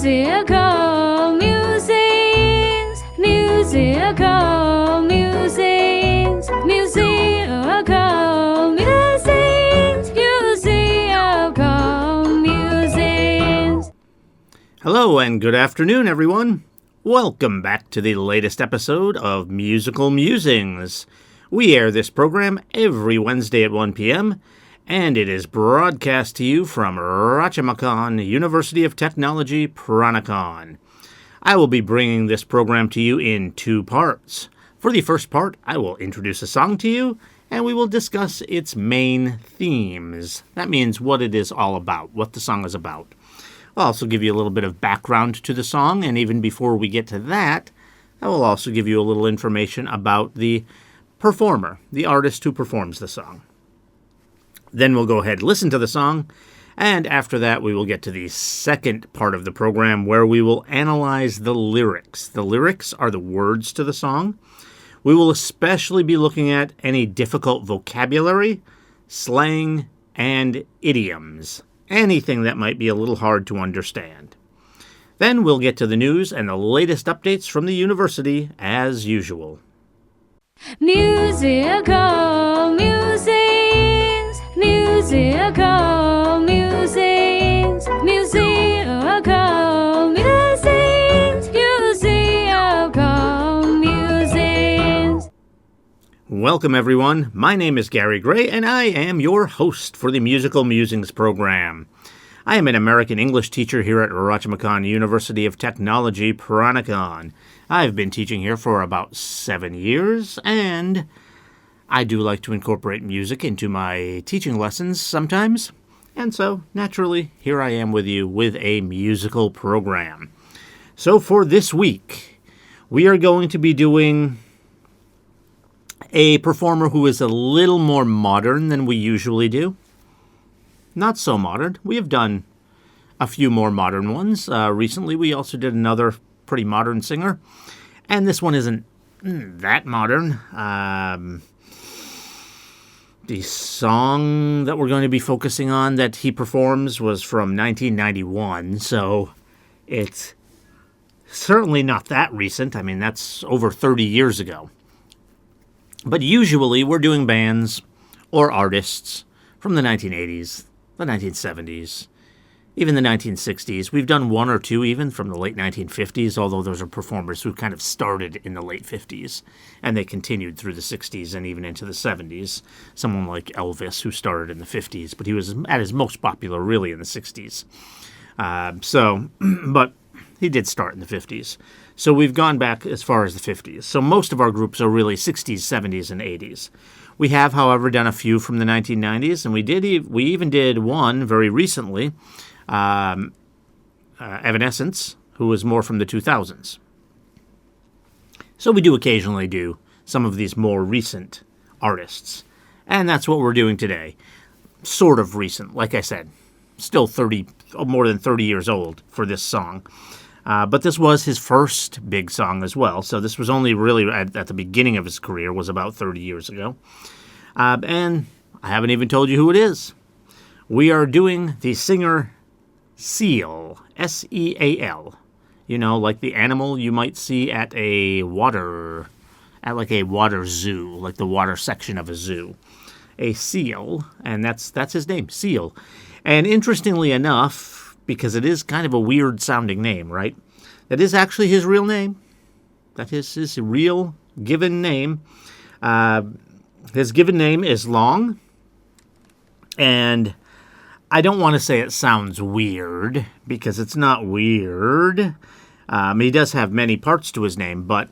Musical musings, musical musings, musical musings, musical musings. Hello and good afternoon, everyone. Welcome back to the latest episode of Musical Musings. We air this program every Wednesday at 1 p.m., and it is broadcast to you from Rajamachan University of Technology, Peranakan. I will be bringing this program to you in two parts. For the first part, I will introduce a song to you, and we will discuss its main themes. That means what it is all about, what the song is about. I'll also give you a little bit of background to the song, and even before we get to that, I will also give you a little information about the performer, the artist who performs the song. Then we'll go ahead and listen to the song, and after that we will get to the second part of the program where we will analyze the lyrics. The lyrics are the words to the song. We will especially be looking at any difficult vocabulary, slang, and idioms. Anything that might be a little hard to understand. Then we'll get to the news and the latest updates from the university as usual. Musical musings, musical musings, musical musings, musical musings. Welcome, everyone. My name is Gary Gray, and I am your host for the Musical Musings program. I am an American English teacher here at Rajamachan University of Technology, Peranakan. I've been teaching here for about 7 years, and I do like to incorporate music into my teaching lessons sometimes. And so, naturally, here I am with you with a musical program. So for this week, we are going to be doing a performer who is a little more modern than we usually do. Not so modern. We have done a few more modern ones. Recently, we also did another pretty modern singer. And this one isn't that modern. The song that we're going to be focusing on that he performs was from 1991, so it's certainly not that recent. I mean, that's over 30 years ago. But usually we're doing bands or artists from the 1980s, the 1970s, even the 1960s. We've done one or two even from the late 1950s, although those are performers who kind of started in the late 50s, and they continued through the 60s and even into the 70s. Someone like Elvis, who started in the 50s, but he was at his most popular really in the 60s. But he did start in the 50s. So we've gone back as far as the 50s. So most of our groups are really 60s, 70s, and 80s. We have, however, done a few from the 1990s, and we even did one very recently, Evanescence, who was more from the 2000s. So we do occasionally do some of these more recent artists. And that's what we're doing today. Sort of recent, like I said. Still more than 30 years old for this song. But this was his first big song as well. So this was only really at the beginning of his career, was about 30 years ago. And I haven't even told you who it is. We are doing the singer Seal, S-E-A-L. You know, like the animal you might see at a water zoo, like the water section of a zoo. A seal, and that's his name, Seal. And interestingly enough, because it is kind of a weird sounding name, right? That is actually his real name. That is his real given name. His given name is long, and I don't want to say it sounds weird, because it's not weird. He does have many parts to his name, but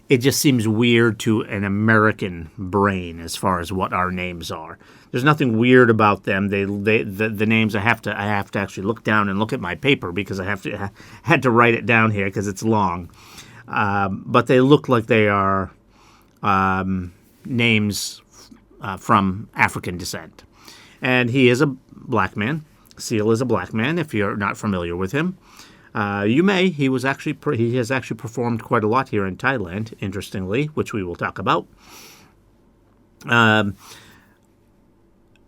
it just seems weird to an American brain as far as what our names are. There's nothing weird about them. The names I have to actually look down and look at my paper because I had to write it down here because it's long. But they look like they are names from African descent. And he is a black man. Seal is a black man, if you're not familiar with him. You may. He has actually performed quite a lot here in Thailand, interestingly, which we will talk about.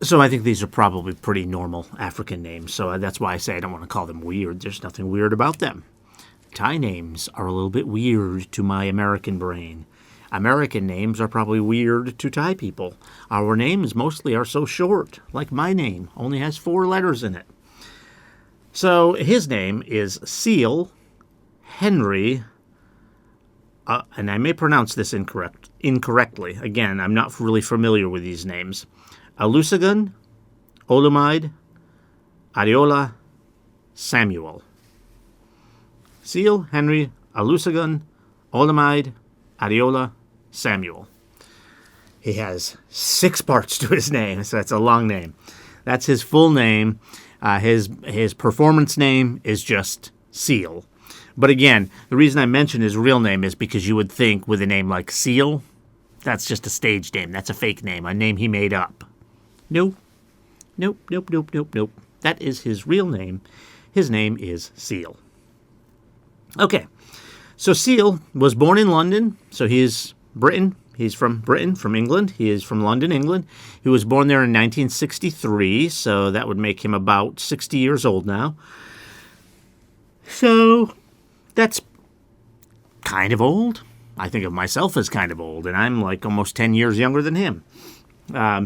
So I think these are probably pretty normal African names. So that's why I say I don't want to call them weird. There's nothing weird about them. Thai names are a little bit weird to my American brain. American names are probably weird to Thai people. Our names mostly are so short, like my name only has 4 letters in it. So his name is Seal Henry, and I may pronounce this incorrectly. Again, I'm not really familiar with these names. Olusegun, Olumide, Adeola, Samuel. Seal Henry Olusegun, Olumide, Adeola, Samuel. He has 6 parts to his name, so that's a long name. That's his full name. His performance name is just Seal. But again, the reason I mention his real name is because you would think with a name like Seal, that's just a stage name. That's a fake name, a name he made up. Nope. That is his real name. His name is Seal. Okay, so Seal was born in London, so he's Britain. He's from Britain, from England. He is from London, England. He was born there in 1963, so that would make him about 60 years old now. So that's kind of old. I think of myself as kind of old, and I'm like almost 10 years younger than him.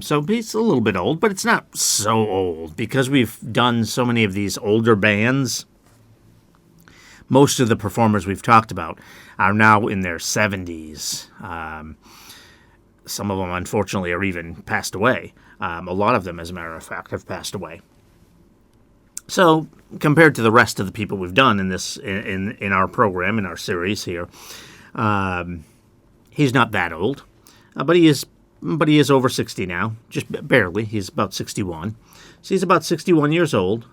So he's a little bit old, but it's not so old because we've done so many of these older bands. Most of the performers we've talked about are now in their 70s. Some of them, unfortunately, are even passed away. A lot of them, as a matter of fact, have passed away. So, compared to the rest of the people we've done in this in our program, in our series here, he's not that old, but he is over 60 now, just barely. He's about 61. So he's about 61 years old.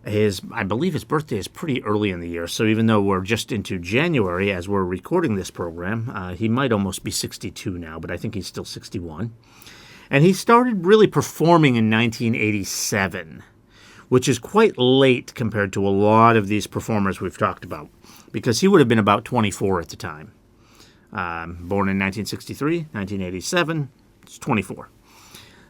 I believe his birthday is pretty early in the year, so even though we're just into January as we're recording this program, he might almost be 62 now, but I think he's still 61. And he started really performing in 1987, which is quite late compared to a lot of these performers we've talked about, because he would have been about 24 at the time. Born in 1963, 1987, it's 24.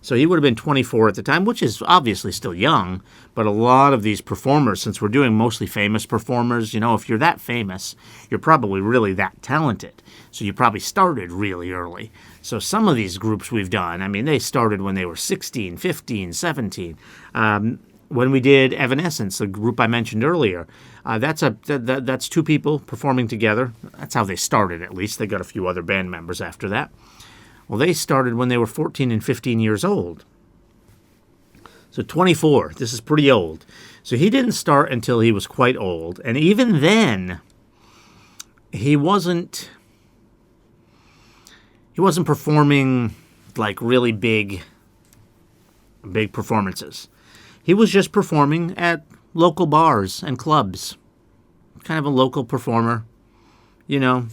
So he would have been 24 at the time, which is obviously still young, but a lot of these performers, since we're doing mostly famous performers, if you're that famous, you're probably really that talented. So you probably started really early. So some of these groups we've done, they started when they were 16, 15, 17. When we did Evanescence, the group I mentioned earlier, that's 2 people performing together. That's how they started, at least. They got a few other band members after that. Well, they started when they were 14 and 15 years old. So 24, this is pretty old. So he didn't start until he was quite old. And even then, he wasn't performing like really big performances. He was just performing at local bars and clubs. Kind of a local performer. You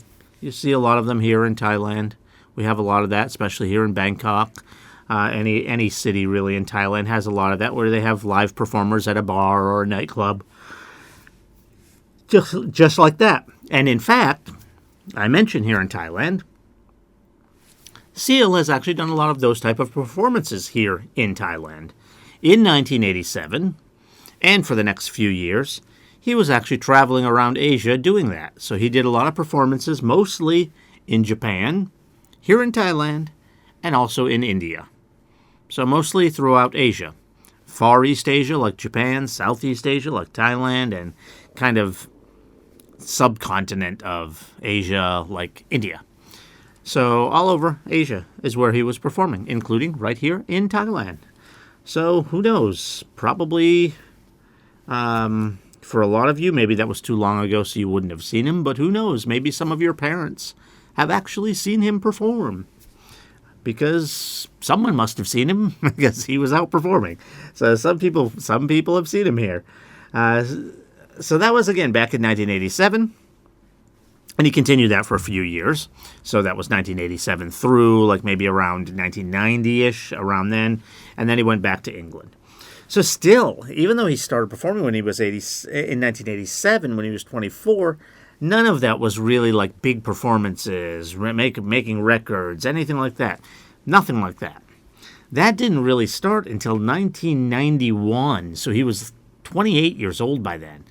see a lot of them here in Thailand. We have a lot of that, especially here in Bangkok. Any city really in Thailand has a lot of that, where they have live performers at a bar or a nightclub. Just like that. And in fact, I mentioned here in Thailand, Seal has actually done a lot of those type of performances here in Thailand. In 1987, and for the next few years, he was actually traveling around Asia doing that. So he did a lot of performances, mostly in Japan, here in Thailand, and also in India. So mostly throughout Asia. Far East Asia like Japan, Southeast Asia like Thailand, and kind of subcontinent of Asia like India. So all over Asia is where he was performing, including right here in Thailand. So who knows? Probably for a lot of you, maybe that was too long ago so you wouldn't have seen him, but who knows? Maybe some of your parents have actually seen him perform, because someone must have seen him because he was out performing. So some people have seen him here. So that was, again, back in 1987, and he continued that for a few years. So that was 1987 through like maybe around 1990-ish, around then, and then he went back to England. So still, even though he started performing when he was in 1987, when he was 24, none of that was really like big performances, making records, anything like that. Nothing like that. That didn't really start until 1991, so he was 28 years old by then.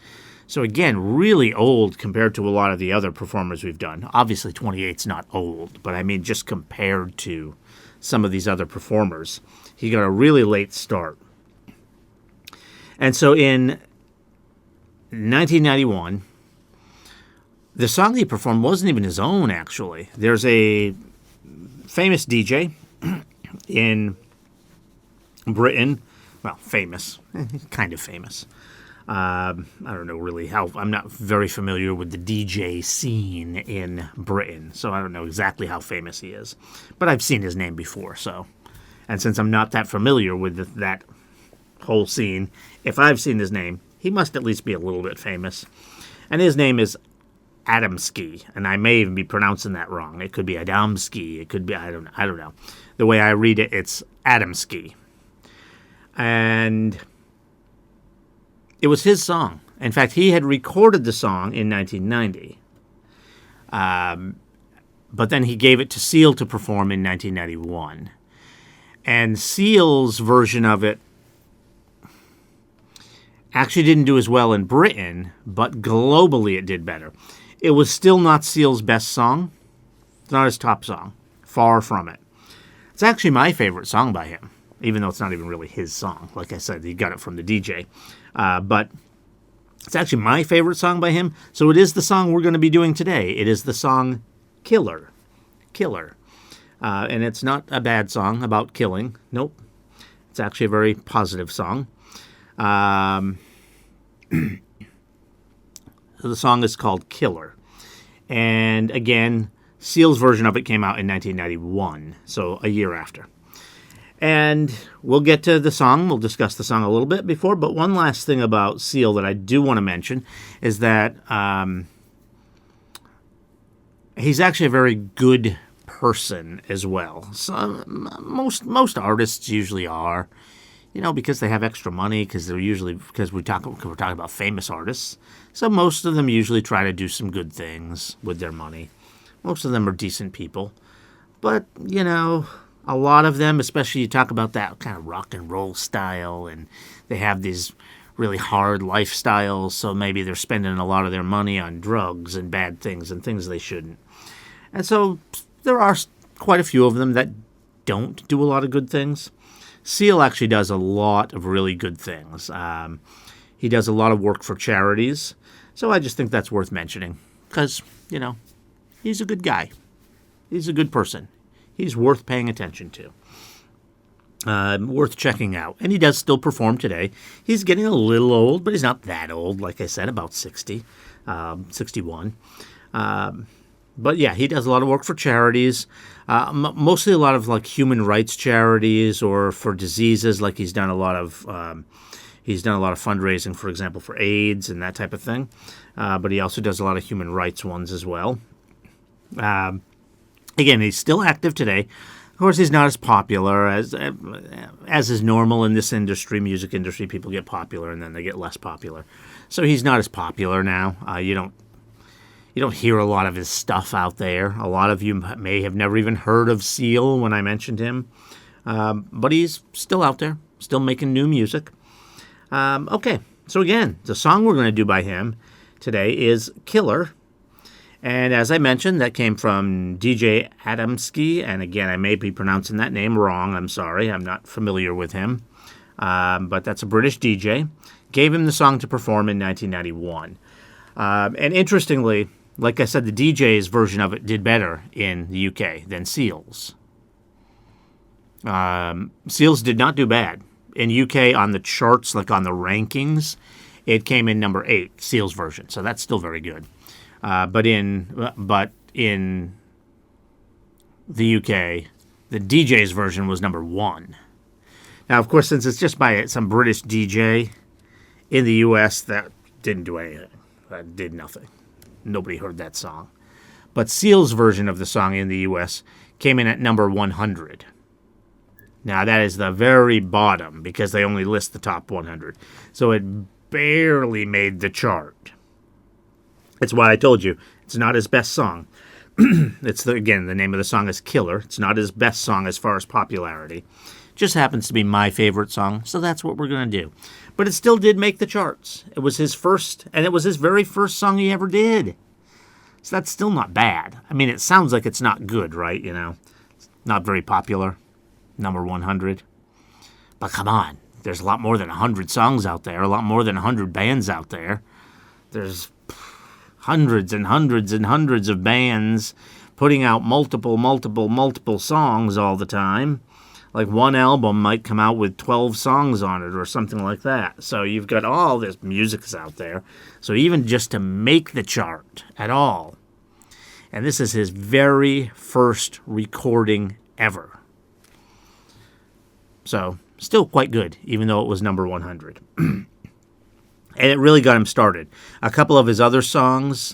So again, really old compared to a lot of the other performers we've done. Obviously 28's not old, but I mean just compared to some of these other performers. He got a really late start. And so in 1991, the song that he performed wasn't even his own, actually. There's a famous DJ in Britain. Well, famous. Kind of famous. I don't know really how. I'm not very familiar with the DJ scene in Britain, so I don't know exactly how famous he is. But I've seen his name before, so. And since I'm not that familiar with that whole scene, if I've seen his name, he must at least be a little bit famous. And his name is Adamski, and I may even be pronouncing that wrong. It could be Adamski. It could be, I don't know. The way I read it, it's Adamski. And it was his song. In fact, he had recorded the song in 1990. But then he gave it to Seal to perform in 1991. And Seal's version of it actually didn't do as well in Britain, but globally it did better. It was still not Seal's best song. It's not his top song. Far from it. It's actually my favorite song by him, even though it's not even really his song. Like I said, he got it from the DJ. But it's actually my favorite song by him, so it is the song we're going to be doing today. It is the song Killer. Killer. And it's not a bad song about killing. Nope. It's actually a very positive song. The song is called Killer. And again, Seal's version of it came out in 1991, so a year after. And we'll get to the song. We'll discuss the song a little bit before. But one last thing about Seal that I do want to mention is that he's actually a very good person as well. So most artists usually are, because they have extra money. Because we're talking about famous artists. So most of them usually try to do some good things with their money. Most of them are decent people, but a lot of them, especially you talk about that kind of rock and roll style, and they have these really hard lifestyles, so maybe they're spending a lot of their money on drugs and bad things and things they shouldn't. And so there are quite a few of them that don't do a lot of good things. Seal actually does a lot of really good things. He does a lot of work for charities, so I just think that's worth mentioning because, he's a good guy. He's a good person. He's worth paying attention to. Worth checking out. And he does still perform today. He's getting a little old, but he's not that old. Like I said, about 60, 61. But yeah, he does a lot of work for charities. Mostly a lot of human rights charities or for diseases. Like he's done a lot of fundraising, for example, for AIDS and that type of thing. But he also does a lot of human rights ones as well. Again, he's still active today. Of course, he's not as popular as is normal in this industry, music industry. People get popular and then they get less popular. So he's not as popular now. You don't hear a lot of his stuff out there. A lot of you may have never even heard of Seal when I mentioned him. But he's still out there, still making new music. Okay, so again, the song we're going to do by him today is Killer. And as I mentioned, that came from DJ Adamski. And again, I may be pronouncing that name wrong. I'm sorry. I'm not familiar with him. But that's a British DJ. Gave him the song to perform in 1991. And interestingly, like I said, the DJ's version of it did better in the UK than Seal's. Seal's did not do bad. In UK, on the charts, like on the rankings, it came in number 8, Seal's version. So that's still very good. But in the UK, the DJ's version was number 1. Now, of course, since it's just by some British DJ in the US, that didn't do anything. That did nothing. Nobody heard that song. But Seal's version of the song in the US came in at number 100. Now, that is the very bottom because they only list the top 100. So it barely made the chart. That's why I told you it's not his best song. Again, the name of the song is Killer. It's not his best song as far as popularity. Just happens to be my favorite song, so that's what we're going to do. But it still did make the charts. It was his first, and it was his very first song he ever did. So that's still not bad. I mean, it sounds like it's not good, right? You know, it's not very popular. Number 100. But come on, there's a lot more than 100 songs out there, a lot more than 100 bands out there. There's hundreds and hundreds and hundreds of bands putting out multiple songs all the time. Like one album might come out with 12 songs on it or something like that. So you've got all this music out there. So even just to make the chart at all. And this is his very first recording ever. So still quite good, even though it was number 100. And it really got him started. A couple of his other songs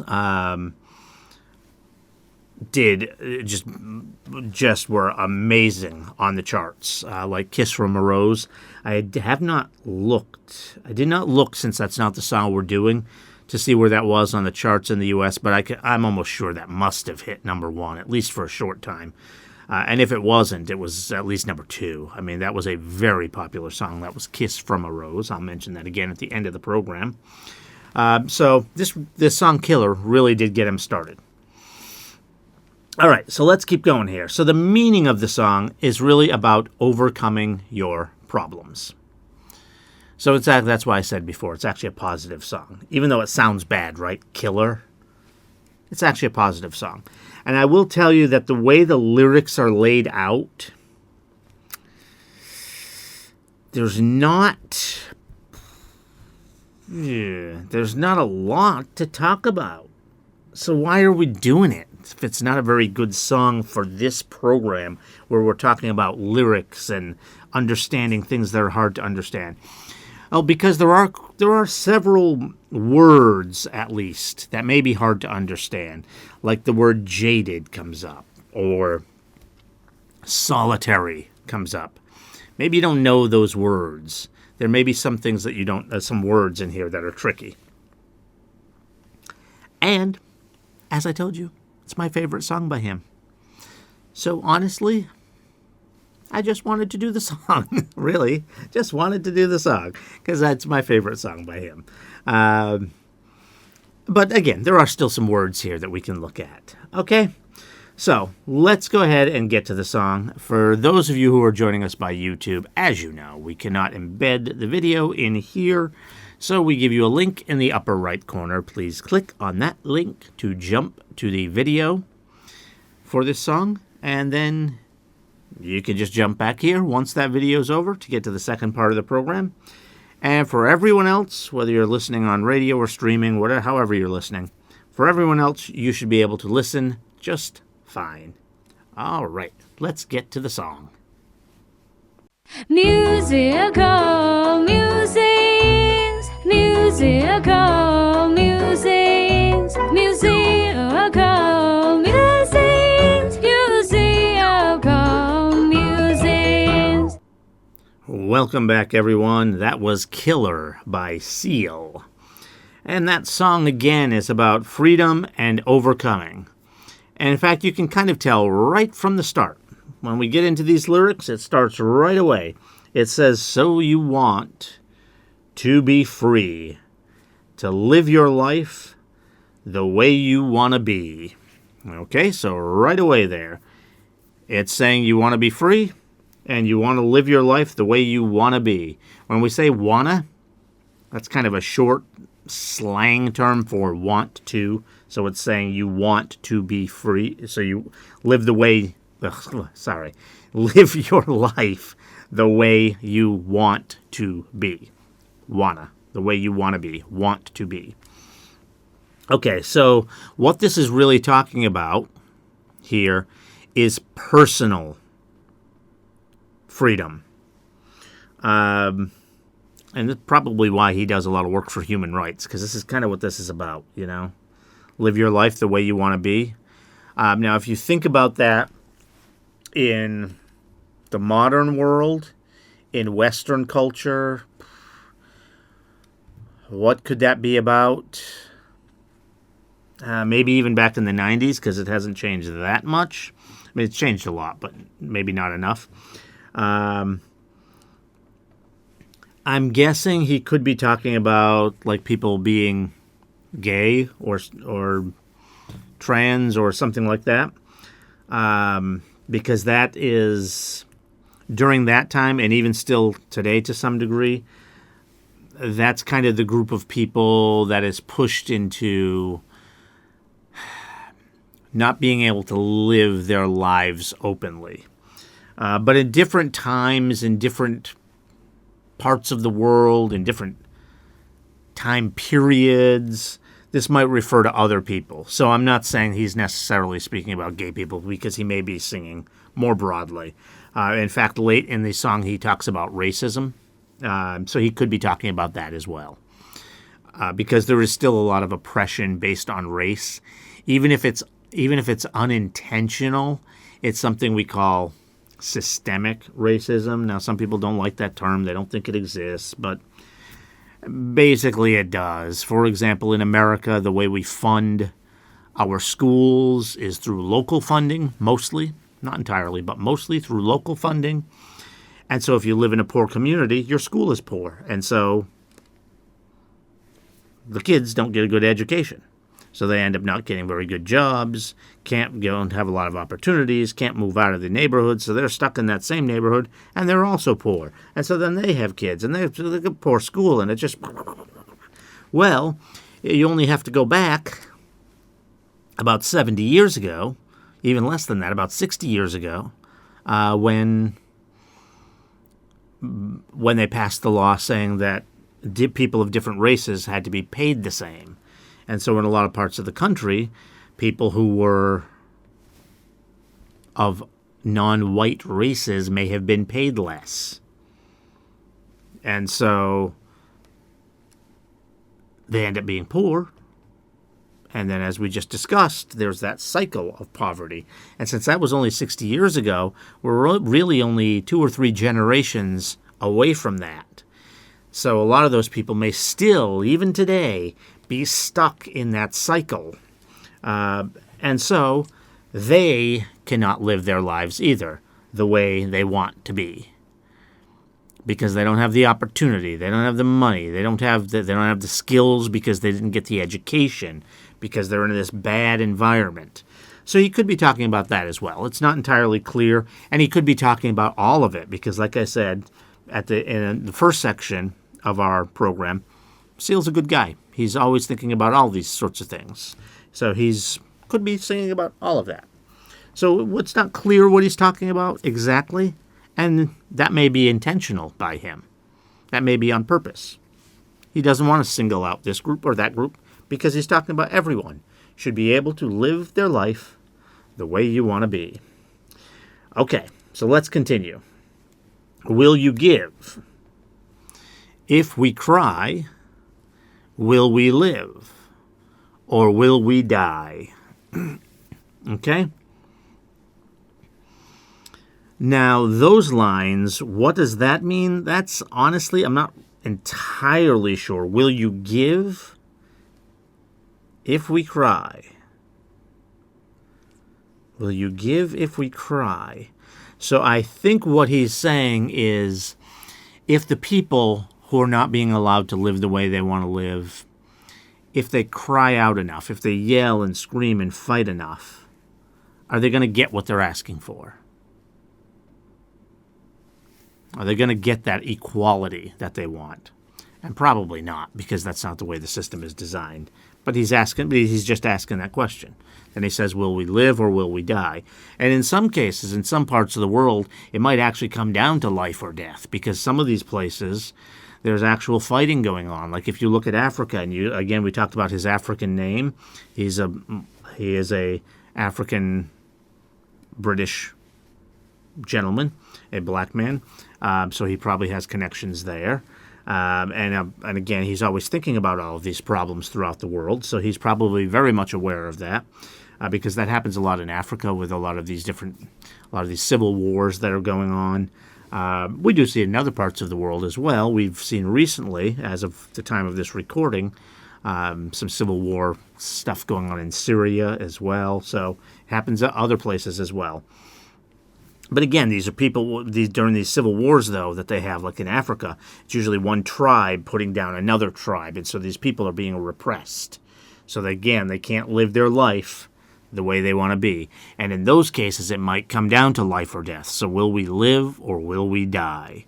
just were amazing on the charts, like Kiss from a Rose. I did not look, since that's not the song we're doing, to see where that was on the charts in the U.S., but I'm almost sure that must have hit number 1, at least for a short time. And if it wasn't, it was at least number 2. I mean, that was a very popular song. That was Kiss from a Rose. I'll mention that again at the end of the program. So this song, Killer, really did get him started. All right, so let's keep going here. So the meaning of the song is really about overcoming your problems. So that's why I said before, it's actually a positive song. Even though it sounds bad, right? Killer. It's actually a positive song. And I will tell you that the way the lyrics are laid out, there's not a lot to talk about. So why are we doing it if it's not a very good song for this program where we're talking about lyrics and understanding things that are hard to understand? Oh, because there are several words, at least, that may be hard to understand. Like the word jaded comes up, or solitary comes up. Maybe you don't know those words. There may be some things that you don't, some words in here that are tricky. And, as I told you, it's my favorite song by him. So, honestly, I just wanted to do the song, really. Just wanted to do the song, because that's my favorite song by him. But again, there are still some words here that we can look at. Okay, so let's go ahead and get to the song. For those of you who are joining us by YouTube, as you know, we cannot embed the video in here, so we give you a link in the upper right corner. Please click on that link to jump to the video for this song, and then you can just jump back here once that video is over to get to the second part of the program. And for everyone else, whether you're listening on radio or streaming, whatever, however you're listening, for everyone else, you should be able to listen just fine. All right, let's get to the song. Musical musings, musical musings, musical musings, musical musings. Welcome back, everyone. That was Killer by Seal. And that song, again, is about freedom and overcoming. And in fact, you can kind of tell right from the start. When we get into these lyrics, it starts right away. It says, so you want to be free, to live your life the way you want to be. Okay, so right away there, it's saying you want to be free and you want to live your life the way you want to be. When we say wanna, that's kind of a short slang term for want to. So it's saying you want to be free, so you live the way... live your life the way you want to be. Wanna. The way you want to be. Want to be. Okay, so what this is really talking about here is personal freedom. And that's probably why he does a lot of work for human rights, because this is kind of what this is about, you know? Live your life the way you want to be. Now, if you think about that in the modern world, in Western culture, what could that be about? Maybe even back in the 90s, because it hasn't changed that much. I mean, it's changed a lot, but maybe not enough. I'm guessing he could be talking about like people being gay or trans or something like that, because that is during that time and even still today to some degree. That's kind of the group of people that is pushed into not being able to live their lives openly. But in different times, in different parts of the world, in different time periods, this might refer to other people. So I'm not saying he's necessarily speaking about gay people because he may be singing more broadly. In fact, late in the song, he talks about racism. So he could be talking about that as well. Because there is still a lot of oppression based on race. Even if it's unintentional, it's something we call systemic racism. Now, some people don't like that term. They don't think it exists, but basically it does. For example, in America, the way we fund our schools is through local funding, mostly. Not entirely, but mostly through local funding. And so if you live in a poor community, your school is poor. And so the kids don't get a good education. So they end up not getting very good jobs, can't go and have a lot of opportunities, can't move out of the neighborhood, so they're stuck in that same neighborhood, and they're also poor. And so then they have kids, and they have a poor school, and it just... Well, you only have to go back about 70 years ago, even less than that, about 60 years ago, when they passed the law saying that people of different races had to be paid the same. And so in a lot of parts of the country, people who were of non-white races may have been paid less. And so they end up being poor. And then, as we just discussed, there's that cycle of poverty. And since that was only 60 years ago, we're really only 2 or 3 generations away from that. So a lot of those people may still, even today, be stuck in that cycle. And so they cannot live their lives either the way they want to be. Because they don't have the opportunity, they don't have the money, they don't have the skills because they didn't get the education, because they're in this bad environment. So he could be talking about that as well. It's not entirely clear, and he could be talking about all of it, because like I said, in the first section of our program, Seal's a good guy. He's always thinking about all these sorts of things. So could be singing about all of that. So it's not clear what he's talking about exactly, and that may be intentional by him. That may be on purpose. He doesn't want to single out this group or that group because he's talking about everyone should be able to live their life the way you want to be. Okay, so let's continue. Will you give? If we cry, will we live? Or will we die? Okay? Now, those lines, what does that mean? That's honestly, I'm not entirely sure. Will you give if we cry? Will you give if we cry? So I think what he's saying is if the people who are not being allowed to live the way they want to live, if they cry out enough, if they yell and scream and fight enough, are they going to get what they're asking for? Are they going to get that equality that they want? And probably not, because that's not the way the system is designed. But he's just asking that question. Then he says, will we live or will we die? And in some cases, in some parts of the world, it might actually come down to life or death, because some of these places, there's actual fighting going on. Like if you look at Africa, and again, we talked about his African name. He is a African British gentleman, a black man. So he probably has connections there. And again, he's always thinking about all of these problems throughout the world. So he's probably very much aware of that, because that happens a lot in Africa with a lot of these civil wars that are going on. We do see it in other parts of the world as well. We've seen recently, as of the time of this recording, some civil war stuff going on in Syria as well. So it happens at other places as well. But again, these are people during these civil wars, though, that they have, like in Africa. It's usually one tribe putting down another tribe, and so these people are being repressed. So again, they can't live their life the way they want to be. And in those cases, it might come down to life or death. So will we live or will we die?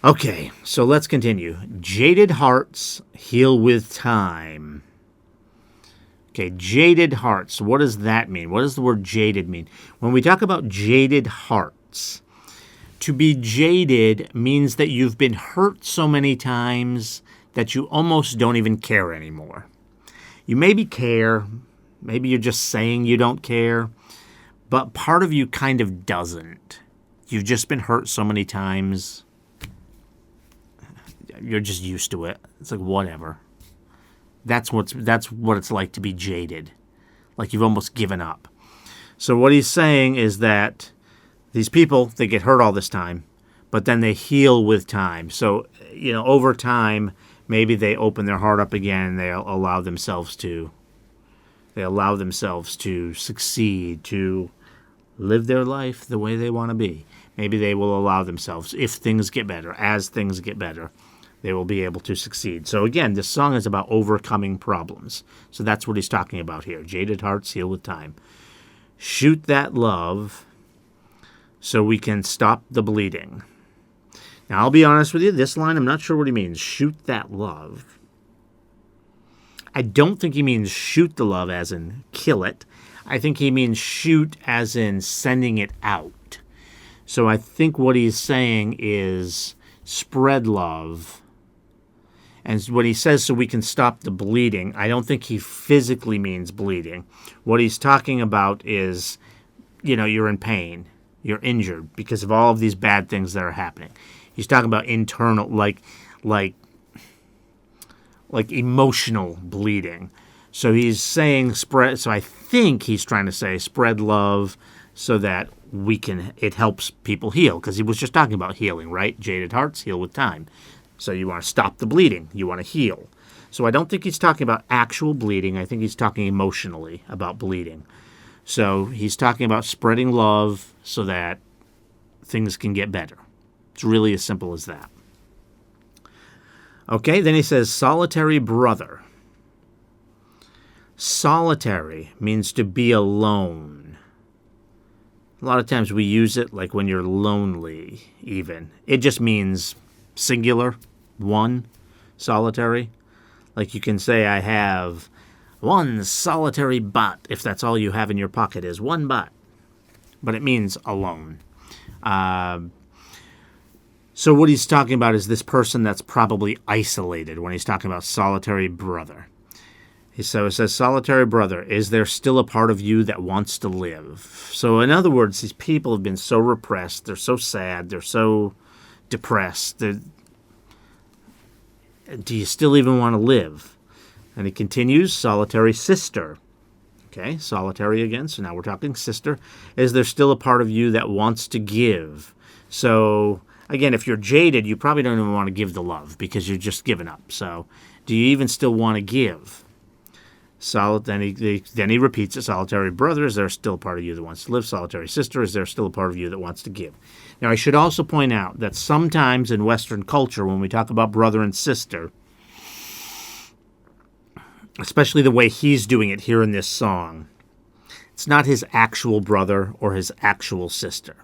Okay, so let's continue. Jaded hearts heal with time. Okay, jaded hearts. What does that mean? What does the word jaded mean? When we talk about jaded hearts, to be jaded means that you've been hurt so many times that you almost don't even care anymore. You maybe care. Maybe you're just saying you don't care. But part of you kind of doesn't. You've just been hurt so many times. You're just used to it. It's like, whatever. That's what it's like to be jaded. Like you've almost given up. So what he's saying is that these people, they get hurt all this time, but then they heal with time. So, over time, maybe they open their heart up again. They allow themselves to succeed, to live their life the way they want to be. Maybe they will allow themselves, if things get better, as things get better, they will be able to succeed. So again, this song is about overcoming problems. So that's what he's talking about here. Jaded hearts heal with time. Shoot that love so we can stop the bleeding. Now, I'll be honest with you, this line, I'm not sure what he means. Shoot that love. I don't think he means shoot the love as in kill it. I think he means shoot as in sending it out. So I think what he's saying is spread love. And when he says so we can stop the bleeding, I don't think he physically means bleeding. What he's talking about is, you're in pain. You're injured because of all of these bad things that are happening. He's talking about internal, like emotional bleeding. So he's saying spread. So I think he's trying to say spread love so that it helps people heal. Because he was just talking about healing, right? Jaded hearts heal with time. So you want to stop the bleeding. You want to heal. So I don't think he's talking about actual bleeding. I think he's talking emotionally about bleeding. So he's talking about spreading love so that things can get better. It's really as simple as that. Okay, then he says solitary brother. Solitary means to be alone. A lot of times we use it like when you're lonely, even. It just means singular, one, solitary. Like you can say, I have one solitary baht, if that's all you have in your pocket is one baht. But it means alone. So what he's talking about is this person that's probably isolated when he's talking about solitary brother. So it says, solitary brother, is there still a part of you that wants to live? So in other words, these people have been so repressed, they're so sad, they're so depressed. Do you still even want to live? And he continues, solitary sister. Okay, solitary again, so now we're talking sister. Is there still a part of you that wants to give? So, again, if you're jaded, you probably don't even want to give the love because you're just giving up. So, do you even still want to give? Then he repeats it, solitary brother, is there still a part of you that wants to live? Solitary sister, is there still a part of you that wants to give? Now, I should also point out that sometimes in Western culture, when we talk about brother and sister, especially the way he's doing it here in this song, it's not his actual brother or his actual sister.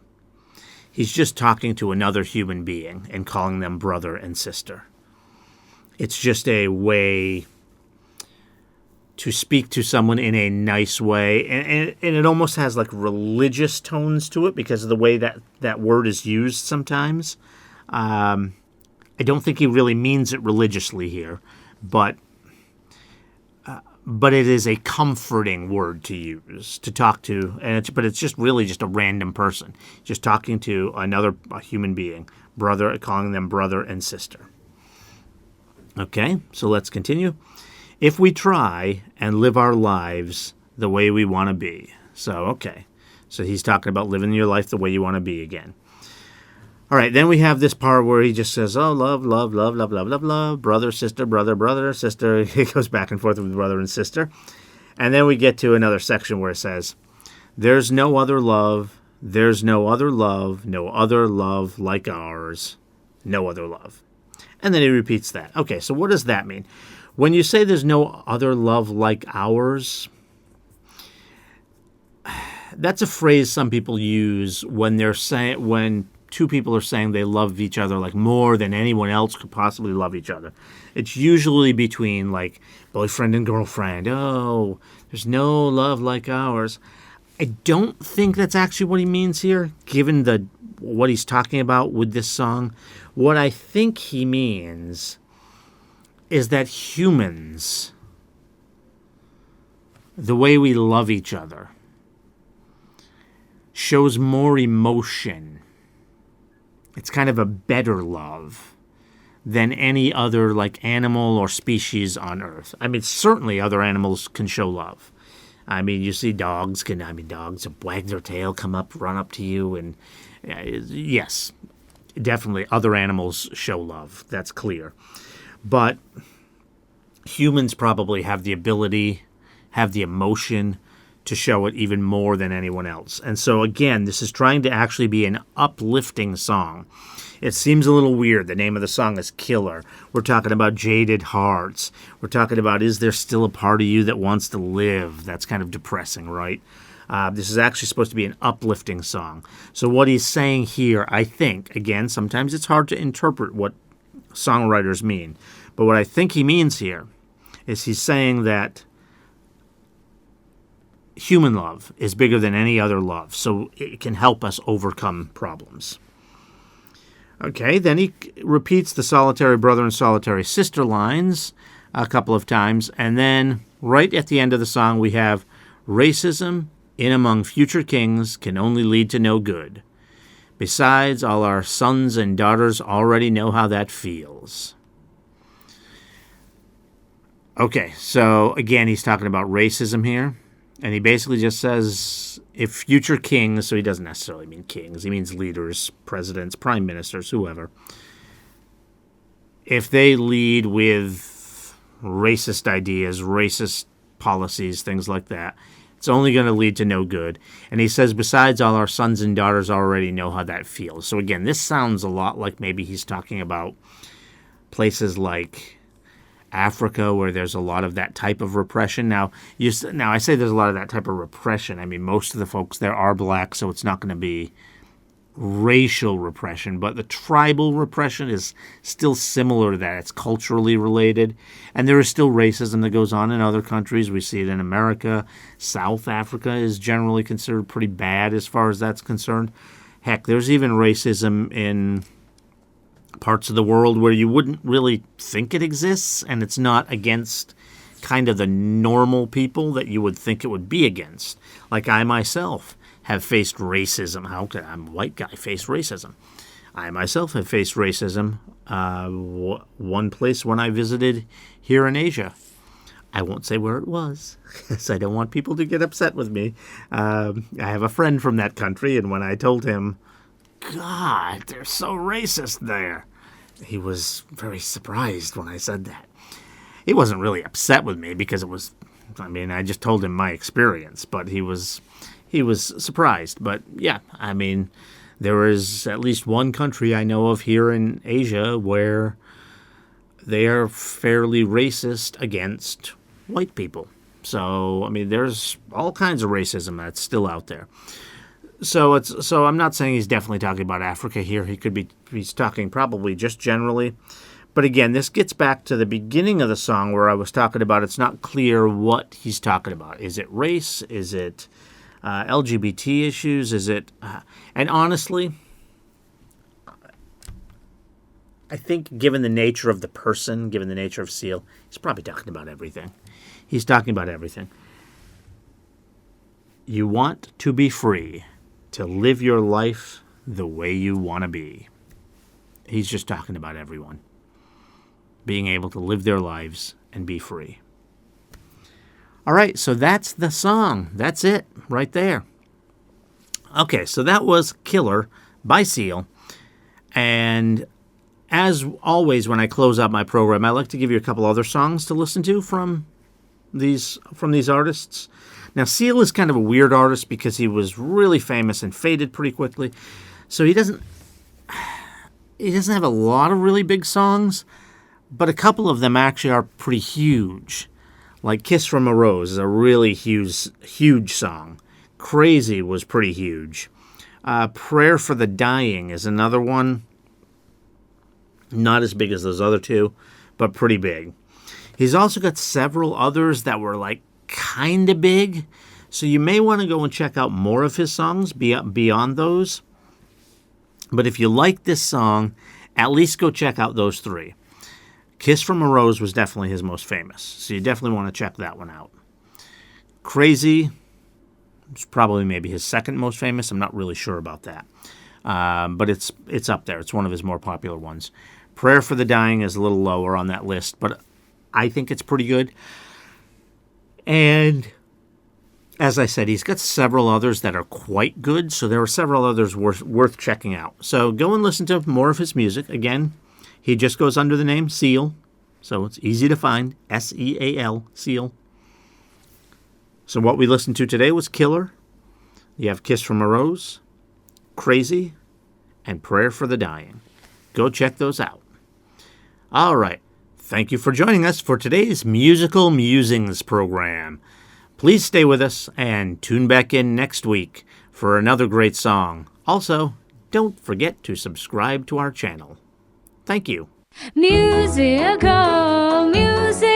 He's just talking to another human being and calling them brother and sister. It's just a way to speak to someone in a nice way. And it almost has like religious tones to it because of the way that word is used sometimes. I don't think he really means it religiously here, but it is a comforting word to use, to talk to, but it's just really just a random person, just talking to a human being, brother, calling them brother and sister. Okay, so let's continue. If we try and live our lives the way we want to be. So he's talking about living your life the way you want to be again. All right, then we have this part where he just says, oh, love, love, love, love, love, love, love, brother, sister, sister. He goes back and forth with brother and sister. And then we get to another section where it says, there's no other love There's no other love like ours, no other love. And then he repeats that. Okay, so what does that mean? When you say there's no other love like ours, that's a phrase some people use when when two people are saying they love each other like more than anyone else could possibly love each other. It's usually between like boyfriend and girlfriend. Oh, there's no love like ours. I don't think that's actually what he means here, given what he's talking about with this song. What I think he means is that humans, the way we love each other, shows more emotion. It's kind of a better love than any other like animal or species on Earth. I mean, certainly other animals can show love. I mean, you see dogs wag their tail, come up, run up to you, and yes, definitely other animals show love. That's clear. But humans probably have the ability, have the emotion to show it even more than anyone else. And so again, this is trying to actually be an uplifting song. It seems a little weird. The name of the song is Killer. We're talking about jaded hearts. We're talking about, is there still a part of you that wants to live? That's kind of depressing, right? This is actually supposed to be an uplifting song. So what he's saying here, I think, again, sometimes it's hard to interpret what songwriters mean. But what I think he means here is he's saying that human love is bigger than any other love, so it can help us overcome problems. Okay, then he repeats the solitary brother and solitary sister lines a couple of times, and then right at the end of the song we have racism in among future kings can only lead to no good. Besides, all our sons and daughters already know how that feels. Okay, so again, he's talking about racism here. And he basically just says, if future kings, so he doesn't necessarily mean kings, he means leaders, presidents, prime ministers, whoever, if they lead with racist ideas, racist policies, things like that, it's only going to lead to no good. And he says, besides, all our sons and daughters already know how that feels. So again, this sounds a lot like maybe he's talking about places like Africa, where there's a lot of that type of repression. Now I say there's a lot of that type of repression. I mean, most of the folks there are black, so it's not going to be racial repression, but the tribal repression is still similar to that. It's culturally related, and there is still racism that goes on in other countries. We see it in America. South Africa is generally considered pretty bad as far as that's concerned. Heck, there's even racism in parts of the world where you wouldn't really think it exists, and it's not against kind of the normal people that you would think it would be against. Like I myself have faced racism. How could I'm a white guy face racism? I myself have faced racism one place when I visited here in Asia. I won't say where it was, because I don't want people to get upset with me. I have a friend from that country, and when I told him, God, they're so racist there, he was very surprised when I said that. He wasn't really upset with me because I just told him my experience, but he was surprised. But yeah, I mean, there is at least one country I know of here in Asia where they are fairly racist against white people. So, I mean, there's all kinds of racism that's still out there. So I'm not saying he's definitely talking about Africa here. He's talking probably just generally. But again, this gets back to the beginning of the song where I was talking about it's not clear what he's talking about. Is it race? Is it LGBT issues? Is it... and honestly, I think given the nature of the person, given the nature of Seal, he's probably talking about everything. He's talking about everything. You want to be free, to live your life the way you want to be. He's just talking about everyone being able to live their lives and be free. All right, so that's the song. That's it right there. Okay, so that was Killer by Seal. And as always, when I close out my program, I like to give you a couple other songs to listen to from these artists. Now, Seal is kind of a weird artist because he was really famous and faded pretty quickly. So he doesn't have a lot of really big songs, but a couple of them actually are pretty huge. Like Kiss from a Rose is a really huge song. Crazy was pretty huge. Prayer for the Dying is another one. Not as big as those other two, but pretty big. He's also got several others that were like kind of big. So you may want to go and check out more of his songs beyond those. But if you like this song, at least go check out those three. Kiss from a Rose was definitely his most famous, so you definitely want to check that one out. Crazy is probably maybe his second most famous. I'm not really sure about that. But it's up there. It's one of his more popular ones. Prayer for the Dying is a little lower on that list, but I think it's pretty good. And as I said, he's got several others that are quite good, so there are several others worth checking out. So go and listen to more of his music. Again, he just goes under the name Seal, so it's easy to find, S-E-A-L, Seal. So what we listened to today was Killer. You have Kiss from a Rose, Crazy, and Prayer for the Dying. Go check those out. All right. Thank you for joining us for today's Musical Musings program. Please stay with us and tune back in next week for another great song. Also, don't forget to subscribe to our channel. Thank you. Musical, music.